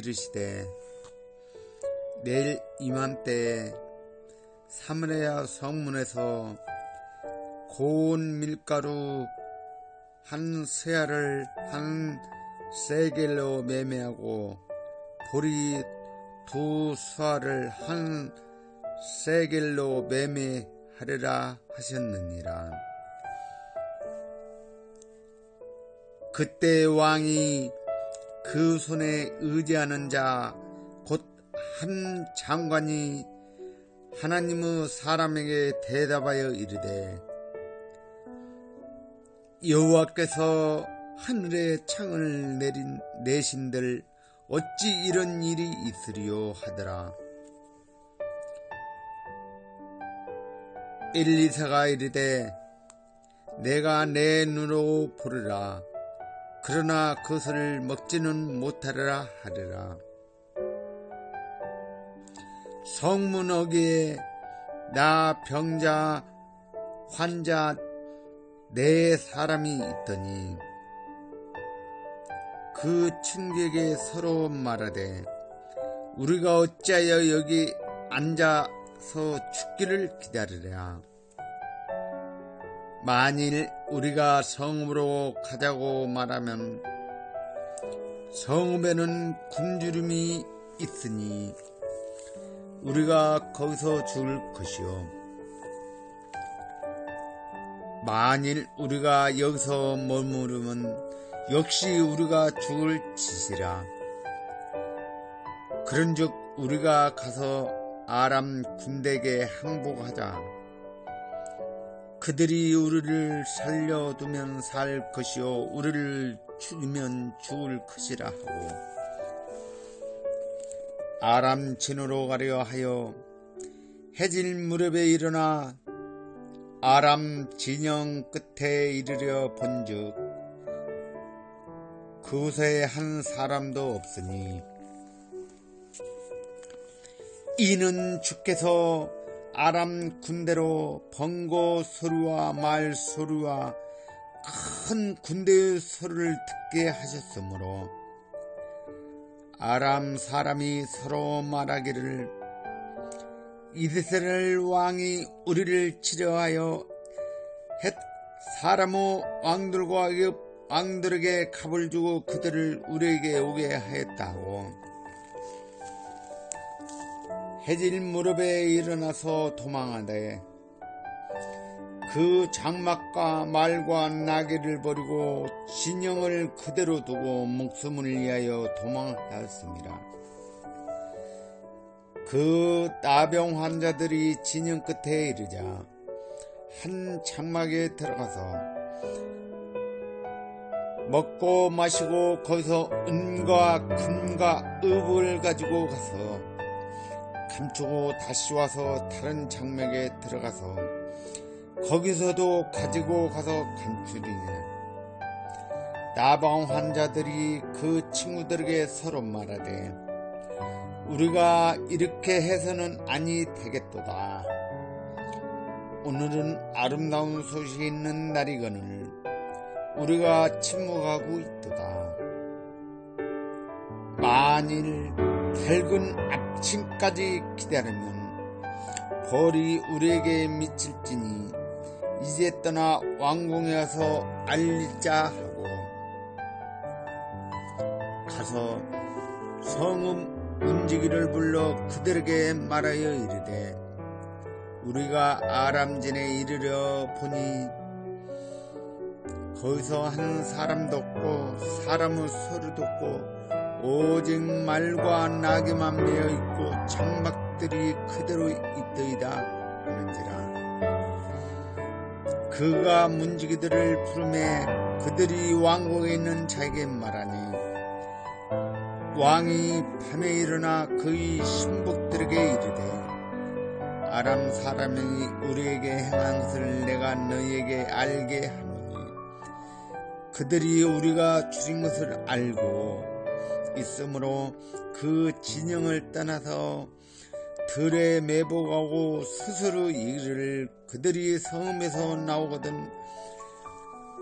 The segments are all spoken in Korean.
이르시되 내일 이맘때에 사마리아 성문에서 고운 밀가루 한 세알을 한 세겔로 매매하고 보리 두 수알을 한 세겔로 매매하리라 하셨느니라. 그때 왕이 그 손에 의지하는 자 곧 한 장관이 하나님의 사람에게 대답하여 이르되 여호와께서 하늘에 창을 내신들 어찌 이런 일이 있으리요 하더라. 엘리사가 이르되 내가 내 눈으로 보리라. 그러나 그것을 먹지는 못하리라 하리라. 성문 어귀에 나 병자 환자 네 사람이 있더니 그 친구에게 서로 말하되 우리가 어찌하여 여기 앉아서 죽기를 기다리랴. 만일 우리가 성읍으로 가자고 말하면 성읍에는 굶주림이 있으니 우리가 거기서 죽을 것이요 만일 우리가 여기서 머무르면 역시 우리가 죽을 짓이라. 그런즉 우리가 가서 아람 군대에게 항복하자. 그들이 우리를 살려두면 살 것이요 우리를 죽이면 죽을 것이라 하고 아람 진으로 가려 하여 해질 무렵에 일어나 아람 진영 끝에 이르려 본즉 그곳에 한 사람도 없으니 이는 주께서 아람 군대로 번거 소리와 말 소리와 큰 군대의 소리를 듣게 하셨으므로 아람 사람이 서로 말하기를 이스라엘 왕이 우리를 치려하여 헷 사람의 왕들에게 갑을 주고 그들을 우리에게 오게 하였다고. 해질 무렵에 일어나서 도망하되 그 장막과 말과 나귀를 버리고 진영을 그대로 두고 목숨을 위하여 도망하였습니다. 그 나병 환자들이 진영 끝에 이르자 한 장막에 들어가서 먹고 마시고 거기서 은과 금과 읍을 가지고 가서 감추고 다시 와서 다른 장막에 들어가서 거기서도 가지고 가서 감추리니 나병 환자들이 그 친구들에게 서로 말하되 우리가 이렇게 해서는 아니 되겠도다. 오늘은 아름다운 소식이 있는 날이거늘 우리가 침묵하고 있도다. 만일 밝은 아침까지 기다리면 벌이 우리에게 미칠지니 이제 떠나 왕궁에 와서 알리자 하고 가서 성읍 문지기를 불러 그들에게 말하여 이르되 우리가 아람진에 이르려 보니 거기서 한 사람도 없고 사람의 소리도 없고 오직 말과 나귀만 매어 있고 장막들이 그대로 있더이다 하는지라. 그가 문지기들을 부르매 그들이 왕궁에 있는 자에게 말하니 왕이 밤에 일어나 그의 신복들에게 이르되 아람 사람이 우리에게 행한 것을 내가 너희에게 알게 하노니 그들이 우리가 죽인 것을 알고 있으므로 그 진영을 떠나서 들에 매복하고 스스로 이르를 그들이 섬에서 나오거든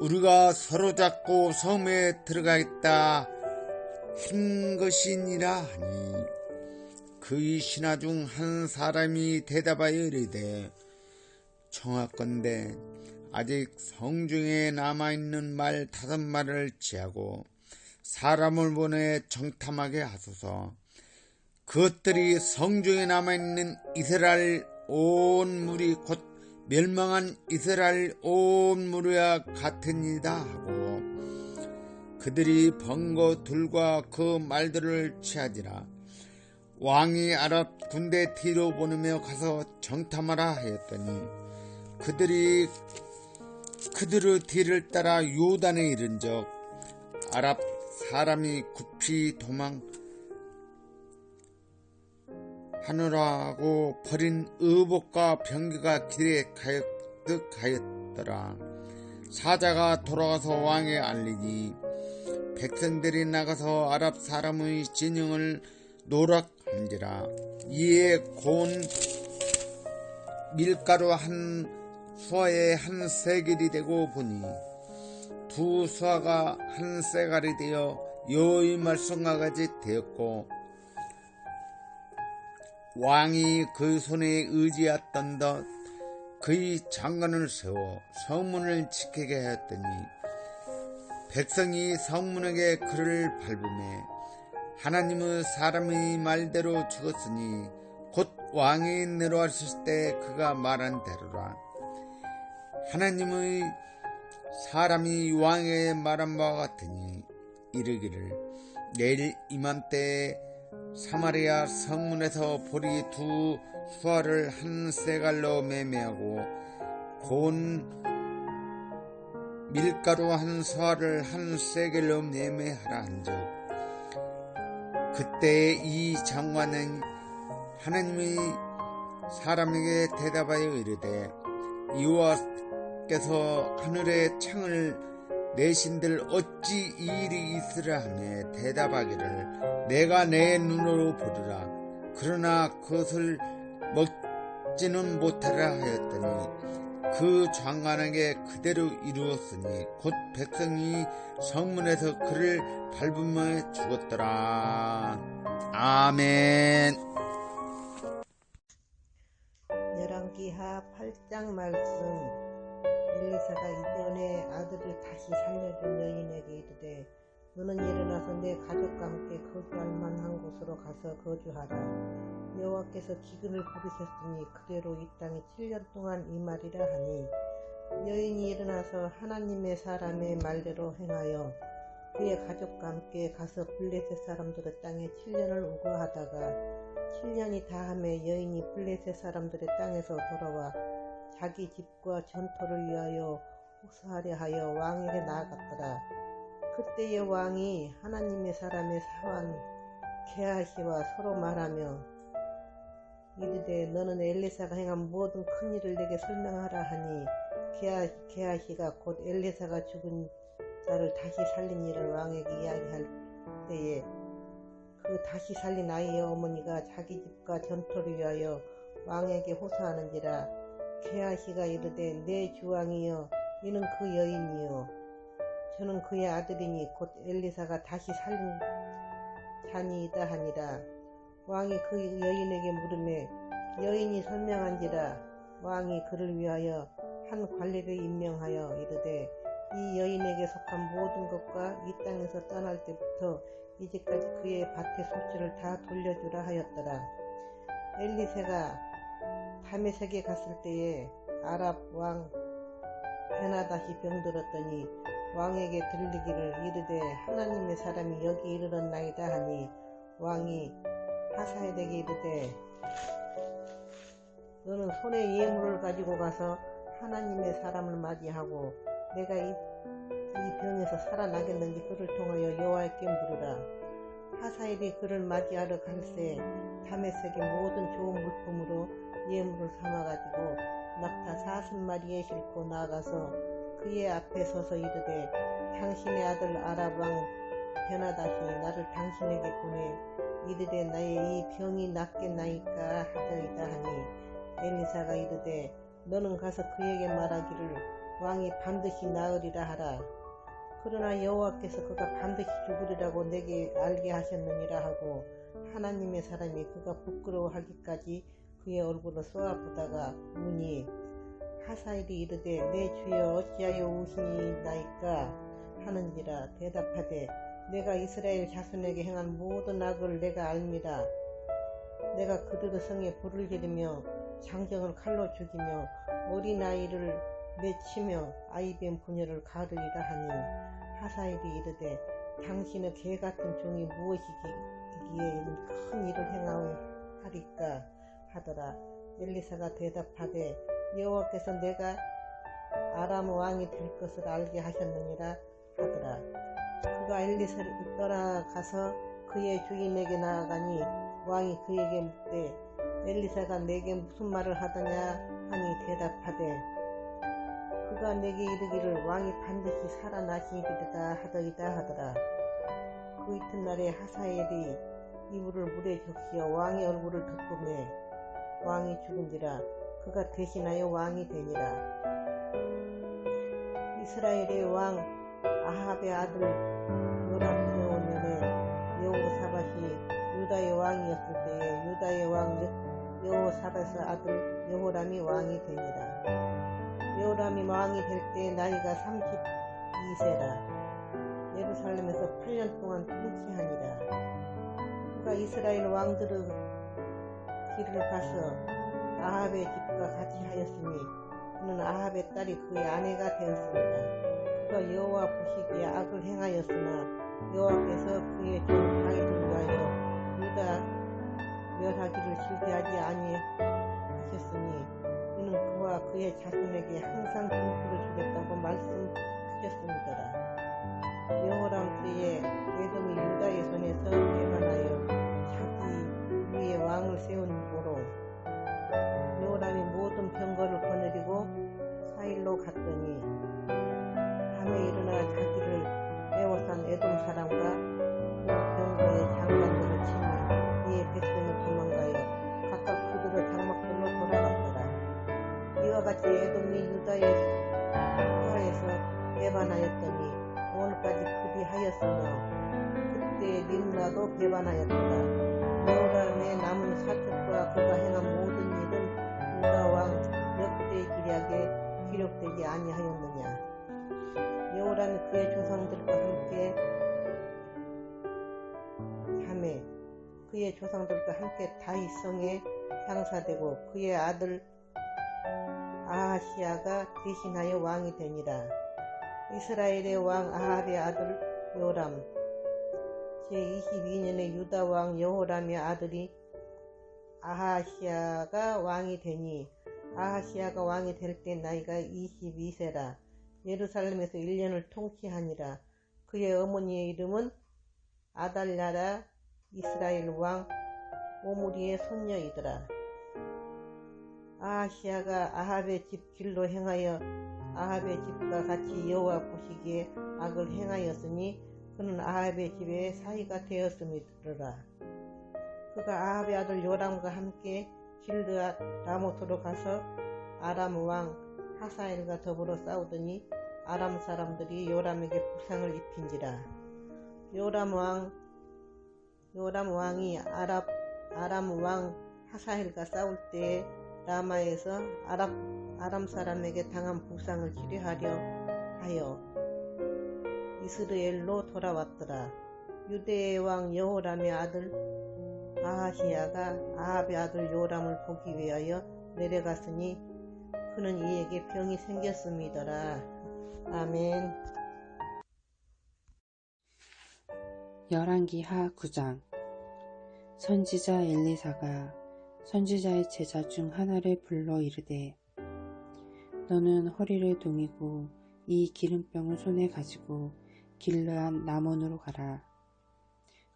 우리가 서로 잡고 섬에 들어가겠다 한 것이니라 하니 그의 신하 중 한 사람이 대답하여 이르되 청하건대 아직 성중에 남아있는 말 5마리를 취하고 사람을 보내 정탐하게 하소서. 그것들이 성중에 남아있는 이스라엘 온 무리 곧 멸망한 이스라엘 온 무리와 같으니이다 하고 그들이 번거 둘과 그 말들을 취하지라. 왕이 아랍 군대 뒤로 보내며 가서 정탐하라 하였더니 그들이 그들의 뒤를 따라 요단에 이른적 아랍 사람이 급히 도망하느라고 버린 의복과 병기가 길에 가득 하였더라. 사자가 돌아가서 왕에 알리니 백성들이 나가서 아랍 사람의 진영을 노락한지라. 이에 고운 밀가루 한 수아에 한 세겔이 되고 보니 두 수아가 한 세갈이 되어 여호와의 말씀과 같이 되었고 왕이 그 손에 의지했던 듯 그의 장관을 세워 성문을 지키게 하였더니 백성이 성문에게 그를 밟으매 하나님의 사람의 말대로 죽었으니 곧 왕이 내려왔을 때 그가 말한 대로라. 하나님의 사람이 왕에게 말한 바와 같으니 이르기를 내일 이맘때에 사마리아 성문에서 보리 두 수아를 한 세갈로 매매하고 고운 밀가루 한 수아를 한 세겔로 매매하라 한즉 그때 이 장관은 하나님의 사람에게 대답하여 이르되 여호와께서 하늘의 창을 내신들 어찌 이 일이 있으라 하며 대답하기를 내가 내 눈으로 보리라 그러나 그것을 먹지는 못하라 하였더니 그 장관에게 그대로 이루었으니 곧 백성이 성문에서 그를 밟으며 죽었더라. 아멘. 열왕기하 8장 말씀. 엘리사가 이전에 아들을 다시 살려준 여인에게 이르되 너는 일어나서 내 가족과 함께 거주할 만한 곳으로 가서 거주하라. 여호와께서 기근을 부르셨으니 그대로 이 땅에 7년 동안 임하리라 하니 여인이 일어나서 하나님의 사람의 말대로 행하여 그의 가족과 함께 가서 블레셋 사람들의 땅에 7년을 우거하다가 7년이 다함에 여인이 블레셋 사람들의 땅에서 돌아와 자기 집과 전토를 위하여 호소하려 하여 왕에게 나아갔더라. 그때의 왕이 하나님의 사람의 사환 게하시와 서로 말하며 이르되 너는 엘리사가 행한 모든 큰 일을 내게 설명하라 하니 게하시가 곧 엘리사가 죽은 자를 다시 살린 일을 왕에게 이야기할 때에 그 다시 살린 아이의 어머니가 자기 집과 전토를 위하여 왕에게 호소하는지라. 게하시가 이르되 내 주왕이여 이는 그 여인이요 저는 그의 아들이니 곧 엘리사가 다시 살린 자니이다 하니라. 왕이 그 여인에게 물으매 여인이 설명한지라. 왕이 그를 위하여 한 관리를 임명하여 이르되 이 여인에게 속한 모든 것과 이 땅에서 떠날 때부터 이제까지 그의 밭의 소출을 다 돌려주라 하였더라. 엘리사가 다메섹에 갔을 때에 아랍 왕 베나다시 병들었더니 왕에게 들리기를 이르되 하나님의 사람이 여기 이르렀나이다 하니 왕이 하사엘에게 이르되 너는 손에 예물을 가지고 가서 하나님의 사람을 맞이하고 내가 이 병에서 살아나겠는지 그를 통하여 여호와께 물으라. 하사엘이 그를 맞이하러 갈새 다메섹의 모든 좋은 물품으로 예물을 삼아가지고 낙타 40마리에 싣고 나아가서 그의 앞에 서서 이르되 당신의 아들 아랍 왕 베나다시 나를 당신에게 보내 이르되 나의 이 병이 낫겠나이까 하더이다 하니 엘리사가 이르되 너는 가서 그에게 말하기를 왕이 반드시 나으리라 하라. 그러나 여호와께서 그가 반드시 죽으리라고 내게 알게 하셨느니라 하고 하나님의 사람이 그가 부끄러워하기까지 그의 얼굴을 쏘아보다가 우니 하사엘이 이르되 내 주여 어찌하여 우시나이까 하는지라. 대답하되 내가 이스라엘 자손에게 행한 모든 악을 내가 알미라. 내가 그들의 성에 불을 지르며 장정을 칼로 죽이며 어린아이를 맺히며 아이뱀 부녀를 가르리라 하니 하사엘이 이르되 당신의 개같은 종이 무엇이기에 큰 일을 행하리까 하더라. 엘리사가 대답하되 여호와께서 내가 아람 왕이 될 것을 알게 하셨느니라 하더라. 그가 엘리사를 떠나가서 그의 주인에게 나아가니 왕이 그에게 묻되 엘리사가 내게 무슨 말을 하더냐 하니 대답하되 그가 내게 이르기를 왕이 반드시 살아나시리다 하더이다 하더라. 그 이튿날에 하사엘이 이불을 물에 적시어 왕의 얼굴을 덮으매 왕이 죽은지라. 그가 대신하여 왕이 되니라. 이스라엘의 왕 아합의 아들 요람 5년에 여호사밧이 유다의 왕이었을 때에 유다의 왕 여호사밧의 아들 여호람이 왕이 되니라. 여호람이 왕이 될 때 나이가 32세라. 예루살렘에서 8년 동안 통치하니라. 그가 이스라엘 왕들의 길을 가서 아합의 집과 같이 하였으니 그는 아합의 딸이 그의 아내가 되었습니다. 그가 여호와 보시기에 악을 행하였으나 여호와께서 그의 종 다윗을 위하여 유다 멸하기를 즐겨하지 아니하셨으니 그는 그와 그의 자손에게 항상 분수를 주겠다고 말씀하셨습니다라. 여호람 때에 에돔이 유다의 손에서 배반하여 자기 위에 왕을 세운 고로 여호람이 모든 병거를 거느리고 사일로 갔더니 밤에 일어나 자기를 에워싼 에돔 사람과 그 병거의 장관들을 치니 이에 백성이 도망가요 각각 그들의 장막들로 돌아갔더라. 이와 같이 에돔이 유다의 수하에서 배반하였더니 오늘까지 그리하였으며 그때 림나도 배반하였더라. 여호람의 남은 사적과 그가 행한 모든 일은 유다 왕 역대 기략에 기록되지 아니하였느냐. 여호람이 그의 조상들과 함께 하매 그의 조상들과 함께 다윗성에 장사되고 그의 아들 아하시아가 대신하여 왕이 되니라. 이스라엘의 왕 아합의 아들 요람 제22년에 유다 왕 여호람의 아들이 아하시아가 왕이 되니 아하시아가 왕이 될 때 나이가 22세라. 예루살렘에서 1년을 통치하니라. 그의 어머니의 이름은 아달랴라. 이스라엘 왕 오므리의 손녀이더라. 아하시아가 아합의 집 길로 행하여 아합의 집과 같이 여호와 보시기에 악을 행하였으니 그는 아합의 집에 사위가 되었음이더라. 그가 아합의 아들 요람과 함께 길르앗 라모스로 가서 아람 왕 하사엘과 더불어 싸우더니 아람 사람들이 요람에게 부상을 입힌지라. 요람 왕이 아람 왕 하사엘과 싸울 때에 라마에서 아람 사람에게 당한 부상을 치료하려 하여 이스라엘로 돌아왔더라. 유대의 왕 여호람의 아들 아하시아가 아합의 아들 요람을 보기 위하여 내려갔으니 그는 이에게 병이 생겼음이더라. 아멘. 열왕기하 9장. 선지자 엘리사가 선지자의 제자 중 하나를 불러 이르되 너는 허리를 동이고 이 기름병을 손에 가지고 길르앗 라몬으로 가라.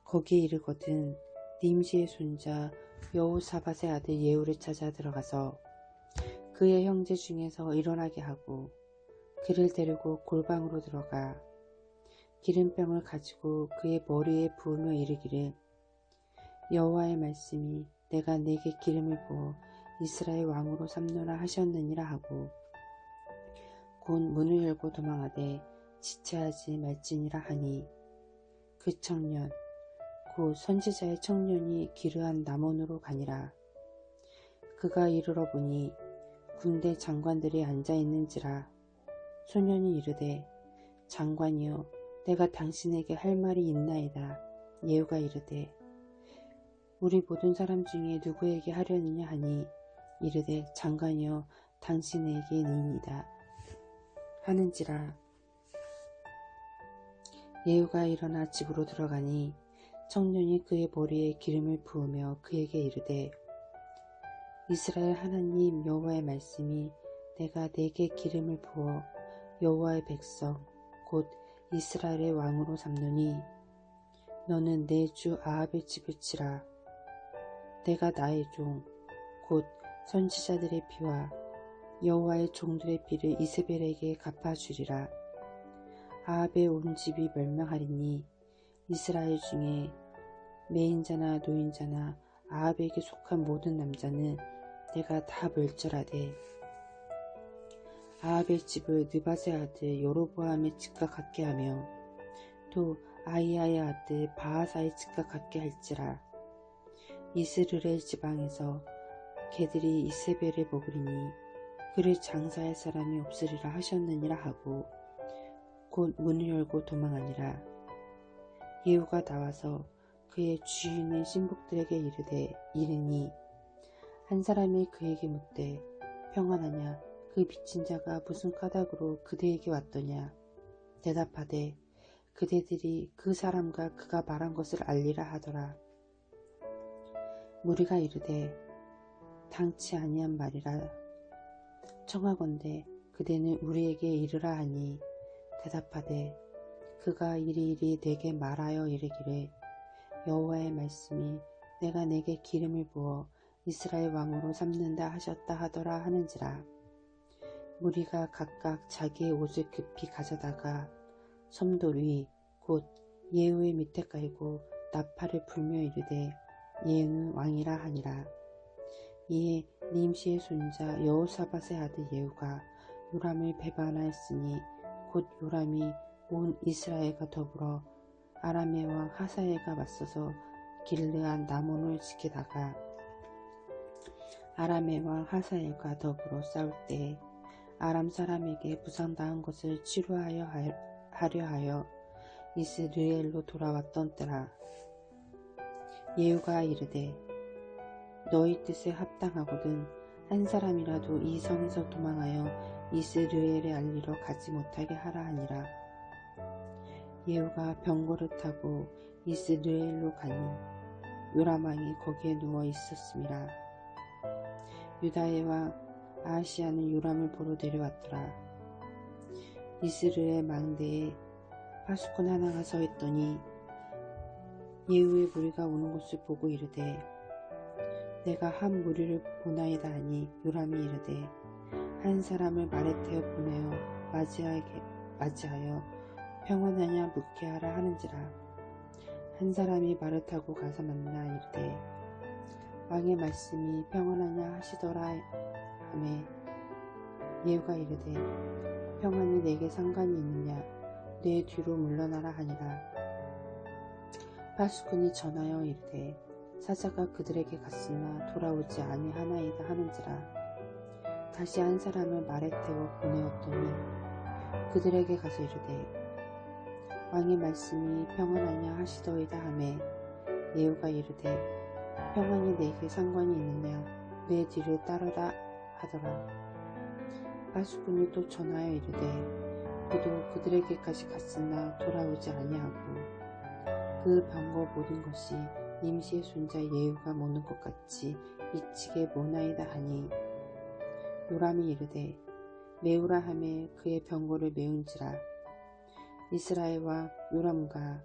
거기에 이르거든 님시의 손자 여호사밧의 아들 예후를 찾아 들어가서 그의 형제 중에서 일어나게 하고 그를 데리고 골방으로 들어가 기름병을 가지고 그의 머리에 부으며 이르기를 여호와의 말씀이 내가 네게 기름을 부어 이스라엘 왕으로 삼노라 하셨느니라 하고 곧 문을 열고 도망하되 지체하지 말지니라 하니 그 청년 곧 선지자의 청년이 기르한 남원으로 가니라. 그가 이르러 보니 군대 장관들이 앉아 있는지라. 소년이 이르되 장관이여 내가 당신에게 할 말이 있나이다. 예후가 이르되 우리 모든 사람 중에 누구에게 하려느냐 하니 이르되 장관이여 당신에게니이다 하는지라. 예후가 일어나 집으로 들어가니 청년이 그의 머리에 기름을 부으며 그에게 이르되 이스라엘 하나님 여호와의 말씀이 내가 네게 기름을 부어 여호와의 백성 곧 이스라엘의 왕으로 삼노니 너는 내 주 아합의 집을 치라. 내가 나의 종 곧 선지자들의 피와 여호와의 종들의 피를 이세벨에게 갚아주리라. 아합의 온 집이 멸망하리니 이스라엘 중에 매인자나 노인자나 아합에게 속한 모든 남자는 내가 다 멸절하되 아합의 집을 느바세 아들 여로보암의 집과 같게 하며 또 아히야의 아들 바하사의 집과 같게 할지라. 이스르엘 지방에서 개들이 이세벨을 먹으리니 그를 장사할 사람이 없으리라 하셨느니라 하고 곧 문을 열고 도망하니라. 예후가 나와서 그의 주인의 신복들에게 이르니 한 사람이 그에게 묻되 평안하냐. 그 빚진 자가 무슨 까닭으로 그대에게 왔더냐. 대답하되 그대들이 그 사람과 그가 말한 것을 알리라 하더라. 무리가 이르되 당치 아니한 말이라 청하건대 그대는 우리에게 이르라 하니 대답하되 그가 이리이리 내게 말하여 이르기를 여호와의 말씀이 내가 내게 기름을 부어 이스라엘 왕으로 삼는다 하셨다 하더라 하는지라. 무리가 각각 자기의 옷을 급히 가져다가 섬돌 위 곧 예후의 밑에 깔고 나팔을 불며 이르되 예후는 왕이라 하니라. 이에 nim시의 손자 여호사밧의 아들 예후가 요람을 배반하였으니 곧 요람이 온 이스라엘과 더불어 아람의 왕 하사엘과 맞서서 길르한 남원을 지키다가 아람의 왕 하사엘과 더불어 싸울 때에 아람 사람에게 부상당한 것을 치료하려 하여 이스르엘로 돌아왔던 때라. 예후가 이르되 너희 뜻에 합당하거든 한 사람이라도 이 성에서 도망하여 이스르엘에 알리러 가지 못하게 하라 하니라. 예후가 병거를 타고 이스르엘로 가니 요람 왕이 거기에 누워 있었음이라. 유다의 왕 아하시야는 요람을 보러 내려왔더라. 이스르엘 망대에 파수꾼 하나가 서 있더니 예후의 무리가 오는 것을 보고 이르되 내가 한 무리를 보나이다 하니 요람이 이르되 한 사람을 말에 태워 보내어 맞이하여 평안하냐 묻게 하라 하는지라. 한 사람이 말을 타고 가서 만나 이르되 왕의 말씀이 평안하냐 하시더라 하매 예후가 이르되 평안이 내게 상관이 있느냐 내 뒤로 물러나라 하니라. 파수꾼이 전하여 이르되 사자가 그들에게 갔으나 돌아오지 아니하나이다 하는지라. 다시 한 사람을 말에 태워 보내었더니 그들에게 가서 이르되 왕의 말씀이 평안하냐 하시더이다 하매 예후가 이르되 평안이 내게 상관이 있느냐 내 뒤를 따르라 하더라. 파수꾼이 또 전하여 이르되 그도 그들에게까지 갔으나 돌아오지 아니하고 그 병거 모든 것이 nim시의 손자 예후가 모는 것 같이 미치게 모나이다 하니 요람이 이르되 메우라 하매 그의 병거를 메운지라. 이스라엘 왕 요람과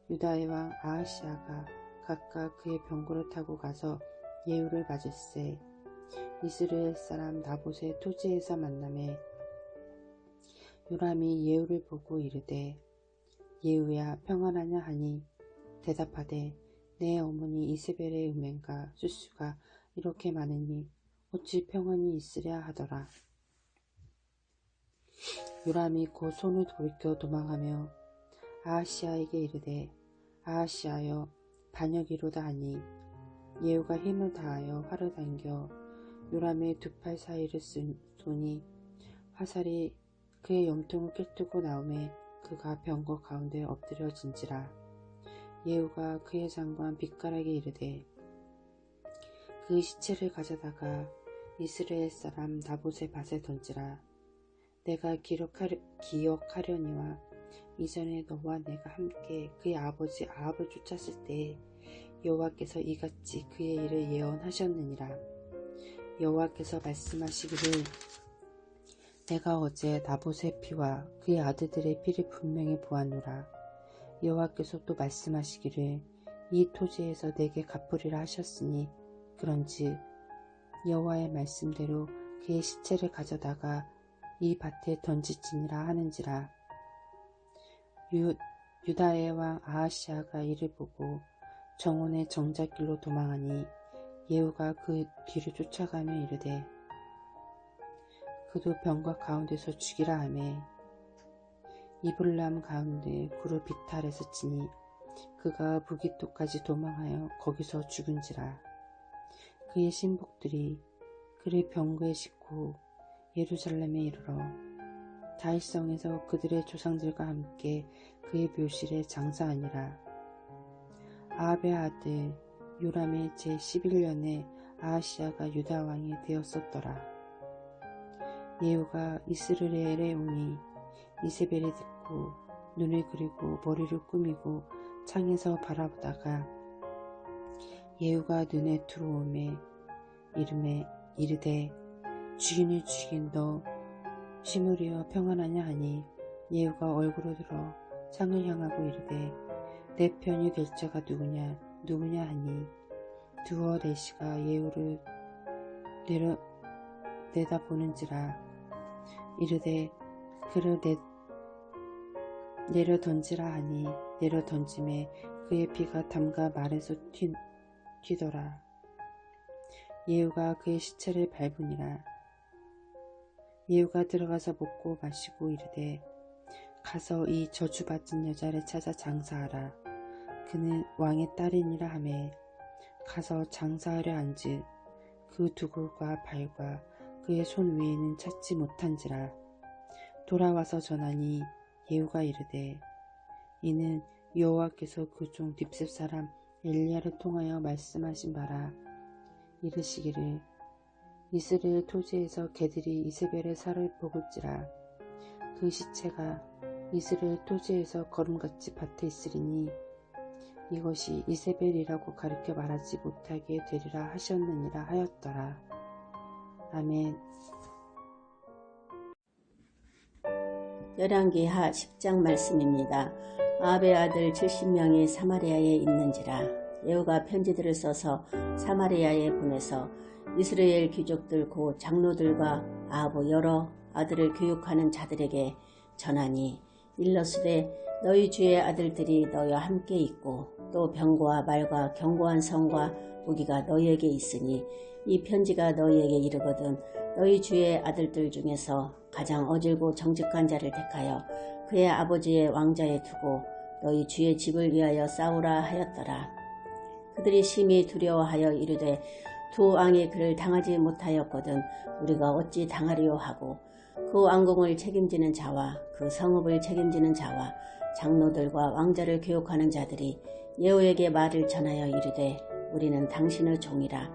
유다의 왕 아하시야가 각각 그의 병거를 타고 가서 예후를 맞을세. 이스라엘 사람 나봇의 토지에서 만나매 요람이 예후를 보고 이르되 예후야 평안하냐 하니 대답하되 내 어머니 이세벨의 음행과 수수가 이렇게 많으니 어찌 평안히 있으랴 하더라. 요람이 곧 손을 돌이켜 도망하며 아하시아에게 이르되 아하시아여 반역이로다 하니 예후가 힘을 다하여 활을 당겨 요람의 두 팔 사이를 쏘니 화살이 그의 염통을 꿰뚫고 나오매 그가 병거 가운데 엎드려진지라. 예후가 그의 장관 빗가락에 이르되 그 시체를 가져다가 이스라엘 사람 나봇의 밭에 던지라. 내가 기억하려니와 이전에 너와 내가 함께 그의 아버지 아합을 쫓았을 때 여호와께서 이같이 그의 일을 예언하셨느니라. 여호와께서 말씀하시기를 내가 어제 나봇의 피와 그의 아들들의 피를 분명히 보았노라. 여호와께서 또 말씀하시기를 이 토지에서 내게 갚으리라 하셨으니 그런즉 여호와의 말씀대로 그의 시체를 가져다가 이 밭에 던지지니라 하는지라. 유다의 왕 아하시아가 이를 보고 정원의 정작길로 도망하니 예후가 그 뒤를 쫓아가며 이르되 그도 병과 가운데서 죽이라 하매 이블람 가운데 굴을 비탈에서 치니 그가 무기토까지 도망하여 거기서 죽은지라. 그의 신복들이 그를 병거에 싣고 예루살렘에 이르러 다윗성에서 그들의 조상들과 함께 그의 묘실에 장사하니라. 아합의 아들 요람의 제11년에 아하시아가 유다왕이 되었었더라. 예후가 이스라엘에 오니 이세벨이 듣고 눈을 그리고 머리를 꾸미고 창에서 바라보다가 예후가 눈에 들어오매 이르되 주인을 죽인 너 시므리여 평안하냐 하니 예후가 얼굴을 들어 창을 향하고 이르되 내 편이 될 자가 누구냐 하니 두어 내시가 예후를 내다보는지라. 이르되 그를 내려 던지라 하니 내려 던짐에 그의 피가 담가 말에서 튀더라. 예후가 그의 시체를 밟으니라. 예후가 들어가서 먹고 마시고 이르되 가서 이 저주받은 여자를 찾아 장사하라. 그는 왕의 딸이니라 하매 가서 장사하려 한즉 그 두골과 발과 그의 손 외에는 찾지 못한지라. 돌아와서 전하니 예후가 이르되 이는 여호와께서 그 종 딥셉 사람 엘리야를 통하여 말씀하신 바라. 이르시기를 이스라엘 토지에서 개들이 이세벨의 살을 먹을지라. 그 시체가 이스라엘 토지에서 거름같이 밭에 있으리니 이것이 이세벨이라고 가르쳐 말하지 못하게 되리라 하셨느니라 하였더라. 아멘. 열왕기하 10장 말씀입니다. 아합의 아들 70명이 사마리아에 있는지라. 예후가 편지들을 써서 사마리아에 보내서 이스라엘 귀족들 곧 장로들과 아합의 여러 아들을 교육하는 자들에게 전하니 일러스되 너희 주의 아들들이 너희와 함께 있고 또 병거와 말과 견고한 성과 무기가 너희에게 있으니 이 편지가 너희에게 이르거든 너희 주의 아들들 중에서 가장 어질고 정직한 자를 택하여 그의 아버지의 왕자에 두고 너희 주의 집을 위하여 싸우라 하였더라. 그들이 심히 두려워하여 이르되 두 왕이 그를 당하지 못하였거든 우리가 어찌 당하리요 하고 그 왕궁을 책임지는 자와 그 성읍을 책임지는 자와 장로들과 왕자를 교육하는 자들이 예후에게 말을 전하여 이르되 우리는 당신의 종이라.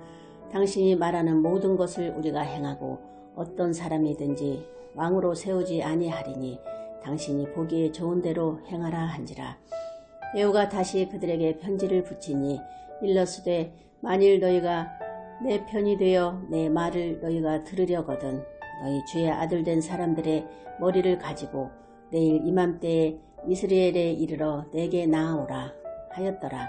당신이 말하는 모든 것을 우리가 행하고 어떤 사람이든지 왕으로 세우지 아니하리니 당신이 보기에 좋은 대로 행하라 한지라. 예후가 다시 그들에게 편지를 붙이니 일러스되 만일 너희가 내 편이 되어 내 말을 너희가 들으려거든 너희 주의 아들 된 사람들의 머리를 가지고 내일 이맘때에 이스라엘에 이르러 내게 나아오라 하였더라.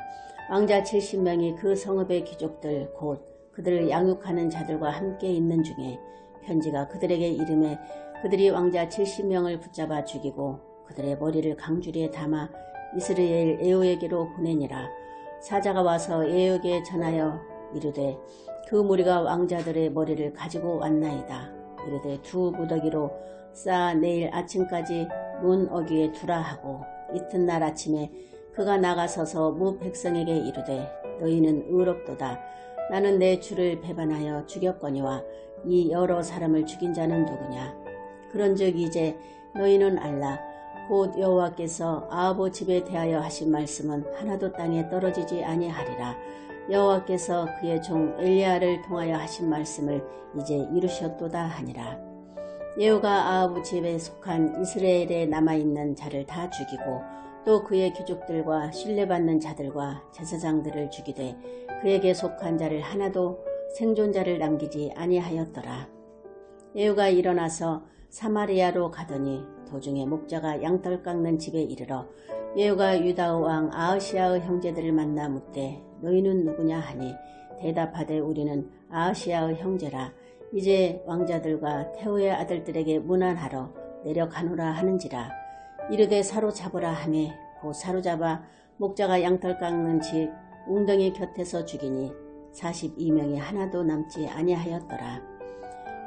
왕자 70명이 그 성읍의 귀족들 곧 그들을 양육하는 자들과 함께 있는 중에 편지가 그들에게 이름에 그들이 왕자 70명을 붙잡아 죽이고 그들의 머리를 강주리에 담아 이스라엘 예후에게로 보내니라. 사자가 와서 예후에게 전하여 이르되 그 무리가 왕자들의 머리를 가지고 왔나이다. 이르되 두 무더기로 쌓아 내일 아침까지 문 어귀에 두라 하고 이튿날 아침에 그가 나가서서 무 백성에게 이르되 너희는 의롭도다. 나는 내 주를 배반하여 죽였거니와 이 여러 사람을 죽인 자는 누구냐. 그런즉 이제 너희는 알라. 곧 여호와께서 아합 집에 대하여 하신 말씀은 하나도 땅에 떨어지지 아니하리라. 여호와께서 그의 종 엘리야를 통하여 하신 말씀을 이제 이루셨도다 하니라. 예후가 아합 집에 속한 이스라엘에 남아있는 자를 다 죽이고 또 그의 귀족들과 신뢰받는 자들과 제사장들을 죽이되 그에게 속한 자를 하나도 생존자를 남기지 아니하였더라. 예후가 일어나서 사마리아로 가더니 도중에 목자가 양털 깎는 집에 이르러 예후가 유다 왕 아하시아의 형제들을 만나 묻되 너희는 누구냐 하니 대답하되 우리는 아하시아의 형제라. 이제 왕자들과 태후의 아들들에게 문안하러 내려가노라 하는지라. 이르되 사로잡으라 하매 곧 사로잡아 목자가 양털 깎는 집 웅덩이 곁에서 죽이니 42명이 하나도 남지 아니하였더라.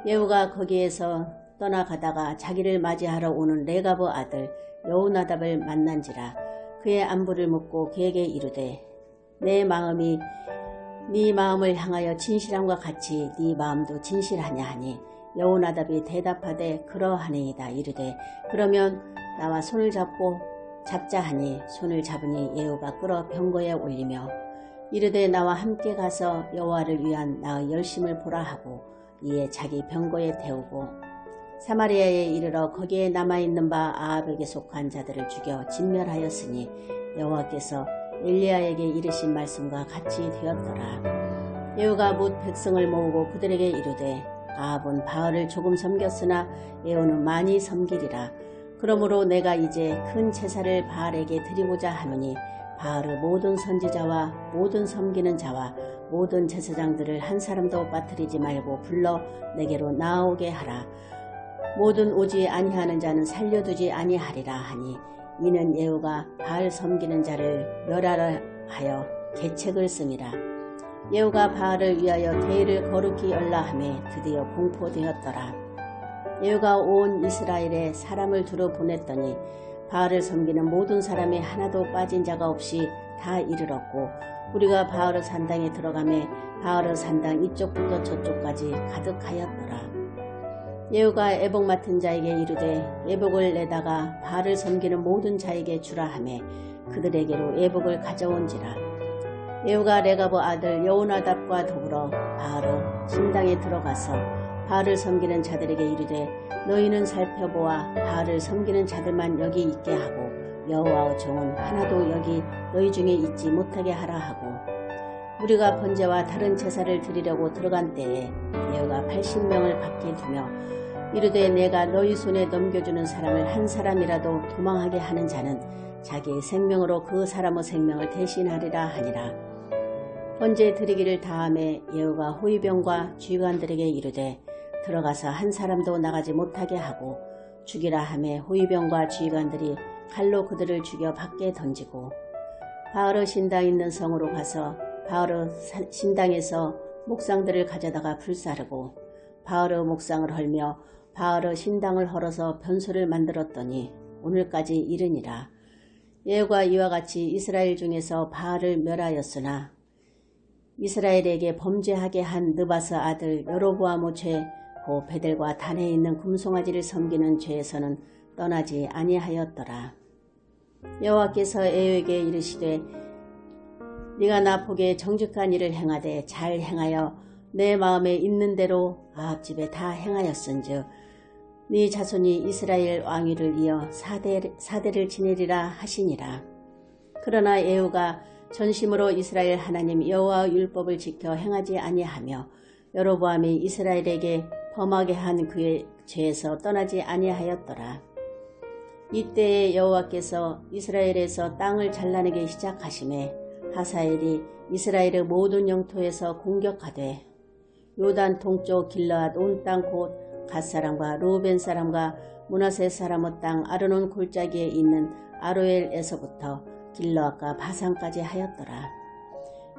예후가 거기에서 떠나가다가 자기를 맞이하러 오는 레가브 아들 여호나답을 만난지라. 그의 안부를 묻고 그에게 이르되 내 마음이 네 마음을 향하여 진실함과 같이 네 마음도 진실하냐 하니 여호나답이 대답하되 그러하니이다. 이르되 그러면 나와 손을 잡자 하니 손을 잡으니 예후가 끌어 병거에 올리며 이르되 나와 함께 가서 여호와를 위한 나의 열심을 보라 하고 이에 자기 병거에 태우고 사마리아에 이르러 거기에 남아있는 바 아합에게 속한 자들을 죽여 진멸하였으니 여호와께서 엘리야에게 이르신 말씀과 같이 되었더라. 예후가 뭇 백성을 모으고 그들에게 이르되 아합은 바알을 조금 섬겼으나 예후는 많이 섬기리라. 그러므로 내가 이제 큰 제사를 바알에게 드리고자 하노니 바알의 모든 선지자와 모든 섬기는 자와 모든 제사장들을 한 사람도 빠뜨리지 말고 불러 내게로 나오게 하라. 모든 오지 아니하는 자는 살려두지 아니하리라 하니 이는 예후가 바알 섬기는 자를 멸하라 하여 계책을 씁니다. 예후가 바알을 위하여 대회를 거룩히 열라 하매 드디어 공포되었더라. 예후가 온 이스라엘에 사람을 두루 보냈더니 바알을 섬기는 모든 사람이 하나도 빠진 자가 없이 다 이르렀고 우리가 바알의 산당에 들어가매 바알의 산당 이쪽부터 저쪽까지 가득하였더라. 예후가 애복 맡은 자에게 이르되 애복을 내다가 바알을 섬기는 모든 자에게 주라 하매 그들에게로 애복을 가져온지라. 예후가 레가브 아들 여호나답과 더불어 바알의 신당에 들어가서 바알을 섬기는 자들에게 이르되 너희는 살펴보아 바알을 섬기는 자들만 여기 있게 하고 여호와의 종은 하나도 여기 너희 중에 있지 못하게 하라 하고 우리가 번제와 다른 제사를 드리려고 들어간 때에 예후가 80명을 밖에 두며 이르되 내가 너희 손에 넘겨주는 사람을 한 사람이라도 도망하게 하는 자는 자기의 생명으로 그 사람의 생명을 대신하리라 하니라. 번제 드리기를 다함에 예후가 호위병과 주관들에게 이르되 들어가서 한 사람도 나가지 못하게 하고 죽이라 하매 호위병과 주관들이 칼로 그들을 죽여 밖에 던지고 바알의 신당 있는 성으로 가서 바알의 신당에서 목상들을 가져다가 불사르고 바알의 목상을 헐며 바알의 신당을 헐어서 변소를 만들었더니 오늘까지 이르니라. 예후가 이와 같이 이스라엘 중에서 바알을 멸하였으나 이스라엘에게 범죄하게 한 느바스 아들 여로보암의 죄 곧 베델과 단에 있는 금송아지를 섬기는 죄에서는 떠나지 아니하였더라. 여호와께서 예후에게 이르시되 네가 나 보기에 정직한 일을 행하되 잘 행하여 내 마음에 있는 대로 아합 집에 다 행하였은즉 네 자손이 이스라엘 왕위를 이어 4대를 지내리라 하시니라. 그러나 예후가 전심으로 이스라엘 하나님 여호와의 율법을 지켜 행하지 아니하며 여로보암이 이스라엘에게 범하게 한 그의 죄에서 떠나지 아니하였더라. 이때에 여호와께서 이스라엘에서 땅을 잘라내기 시작하심에 하사엘이 이스라엘의 모든 영토에서 공격하되 요단 동쪽 길르앗 온 땅 곧 갓사람과 루벤 사람과 므낫세 사람의 땅 아르논 골짜기에 있는 아로엘에서부터 길르앗과 바산까지 하였더라.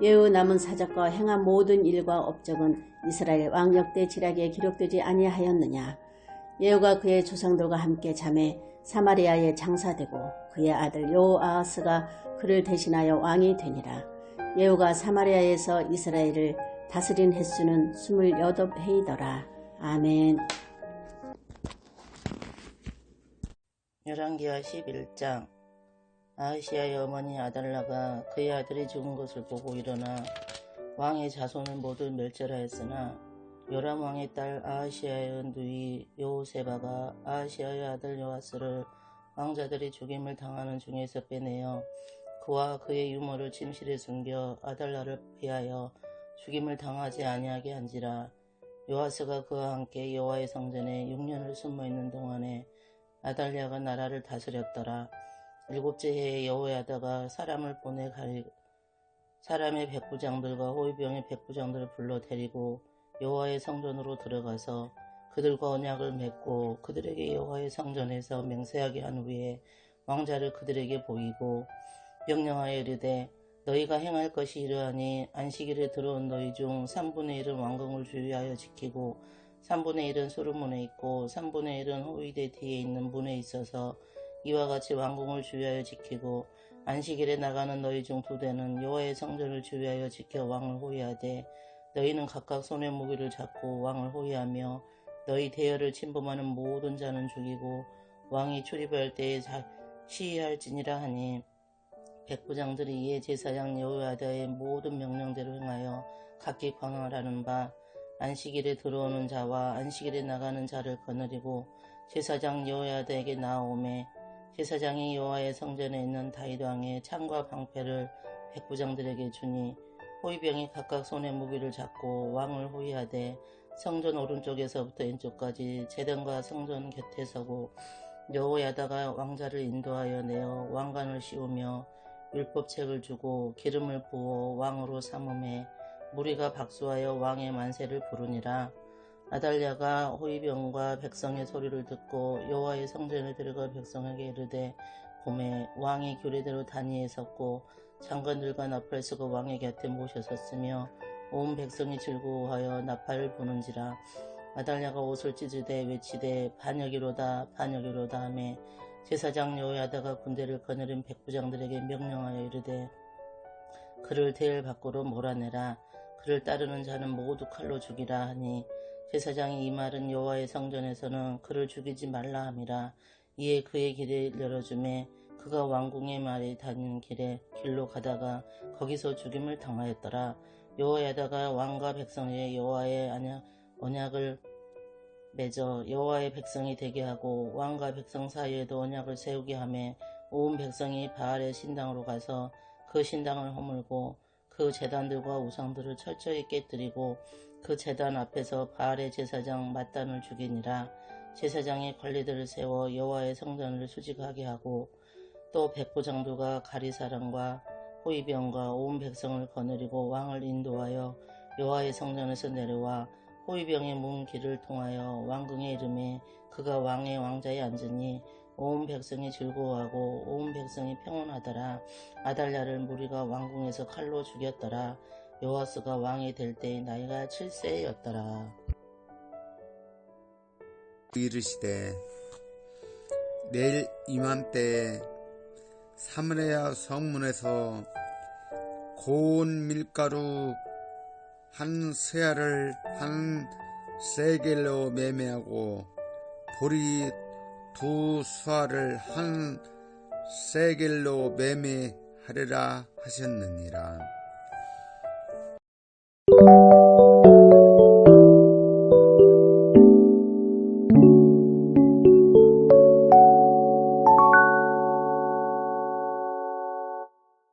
예후 남은 사적과 행한 모든 일과 업적은 이스라엘 왕 역대 지략에 기록되지 아니하였느냐. 예후가 그의 조상들과 함께 잠에 사마리아에 장사되고 그의 아들 여호아하스가 그를 대신하여 왕이 되니라. 예후가 사마리아에서 이스라엘을 다스린 횟수는 28해이더라. 아멘. 열왕기하 11장. 아하시아의 어머니 아달라가 그의 아들이 죽은 것을 보고 일어나 왕의 자손을 모두 멸절하였으나 요람 왕의 딸 아하시아의 누이 여호세바가 아하시아의 아들 요아스를 왕자들이 죽임을 당하는 중에서 빼내어 그와 그의 유모를 침실에 숨겨 아달라를 피하여 죽임을 당하지 아니하게 한지라. 요아스가 그와 함께 여호와의 성전에 6년을 숨어있는 동안에 아달랴가 나라를 다스렸더라. 7째 해에 여호야다가 사람을 보내 사람의 백부장들과 호위병의 백부장들을 불러 데리고 여호와의 성전으로 들어가서 그들과 언약을 맺고 그들에게 여호와의 성전에서 맹세하게 한 후에 왕자를 그들에게 보이고 명령하여 이르되 너희가 행할 것이 이러하니 안식일에 들어온 너희 중 3분의 1은 왕궁을 주의하여 지키고 3분의 1은 소르문에 있고 3분의 1은 호위대 뒤에 있는 문에 있어서 이와 같이 왕궁을 주의하여 지키고 안식일에 나가는 너희 중 2대는 여호와의 성전을 주의하여 지켜 왕을 호위하되 너희는 각각 손에 무기를 잡고 왕을 호위하며 너희 대열을 침범하는 모든 자는 죽이고 왕이 출입할 때에 시위할지니라 하니 백부장들이 이에 제사장 여호야다의 모든 명령대로 행하여 각기 광활하는 바 안식일에 들어오는 자와 안식일에 나가는 자를 거느리고 제사장 여호야다에게 나아오매 제사장이 여호와의 성전에 있는 다윗 왕의 창과 방패를 백부장들에게 주니 호위병이 각각 손에 무기를 잡고 왕을 호위하되 성전 오른쪽에서부터 왼쪽까지 제단과 성전 곁에 서고 여호야다가 왕자를 인도하여 내어 왕관을 씌우며 율법책을 주고 기름을 부어 왕으로 삼음해 무리가 박수하여 왕의 만세를 부르니라. 아달랴가 호위병과 백성의 소리를 듣고 여호와의 성전에 들어가 백성에게 이르되 봄에 왕이 규례대로 단위에 섰고 장관들과 나팔수가 왕의 곁에 모셔섰으며 온 백성이 즐거워하여 나팔을 부는지라. 아달랴가 옷을 찢으되 외치되 반역이로다 반역이로다 하며 제사장 여호야다가 군대를 거느린 백부장들에게 명령하여 이르되 그를 대열 밖으로 몰아내라. 그를 따르는 자는 모두 칼로 죽이라 하니 제사장이 이 말은 여호와의 성전에서는 그를 죽이지 말라 함이라. 이에 그의 길을 열어주매 그가 왕궁의 말이 다니는 길로 가다가 거기서 죽임을 당하였더라. 여호야다가 왕과 백성에게 여호와의 언약을 맺어 여호와의 백성이 되게 하고 왕과 백성 사이에도 언약을 세우게 하며 온 백성이 바알의 신당으로 가서 그 신당을 허물고 그 제단들과 우상들을 철저히 깨뜨리고 그 제단 앞에서 바알의 제사장 맏단을 죽이니라. 제사장이 관리들을 세워 여호와의 성전을 수직하게 하고 또 백부장들과 가리사람과 호위병과 온 백성을 거느리고 왕을 인도하여 여호와의 성전에서 내려와 호위병의 문 길을 통하여 왕궁에 이르매 그가 왕의 왕자에 앉으니 온 백성이 즐거워하고 온 백성이 평온하더라. 아달랴를 무리가 왕궁에서 칼로 죽였더라. 요아스가 왕이 될 때의 나이가 7세였더라. 이르시되 내일 이맘때에 사마리아 성문에서 고운 밀가루 한 세알을 한 세겔로 매매하고 보리 2수알을 한 세겔로 매매하리라 하셨느니라.